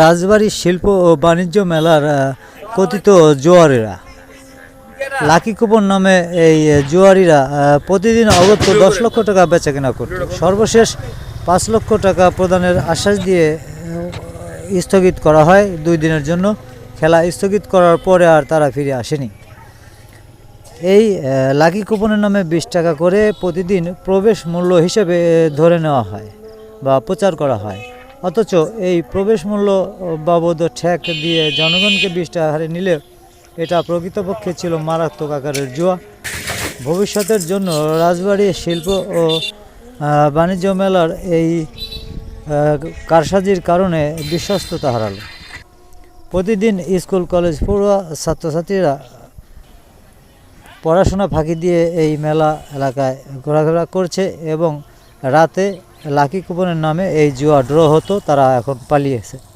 রাজবাড়ী শিল্প ও বাণিজ্য মেলার কথিত জুয়ারিরা লাকি কুপন নামে এই জুয়ারিরা প্রতিদিন অগত্য 10 লক্ষ টাকা বেচাকেনা করত। সর্বশেষ 5 লক্ষ টাকা প্রদানের আশ্বাস দিয়ে স্থগিত করা হয় 2 দিনের জন্য। খেলা স্থগিত করার পরে আর তারা ফিরে আসেনি। এই লাকি কুপনের নামে 20 টাকা করে প্রতিদিন প্রবেশ মূল্য হিসেবে ধরে নেওয়া হয় বা প্রচার করা হয়। অথচ এই প্রবেশ মূল্য বাবদ ঠেক দিয়ে জনগণকে 20 টাকা হারে নিলে এটা প্রকৃতপক্ষে ছিল মারাত্মক আকারের জুয়া। ভবিষ্যতের জন্য রাজবাড়ী শিল্প ও বাণিজ্য মেলার এই কারসাজির কারণে বিশ্বস্ততা হারালো। প্রতিদিন স্কুল কলেজ পড়ুয়া ছাত্রছাত্রীরা পড়াশোনা ফাঁকি দিয়ে এই মেলা এলাকায় ঘোরাঘোরা করছে এবং রাতে লাকি কুপনের নামে এই জুয়া ড্র হতো, তারা এখন পালিয়েছে।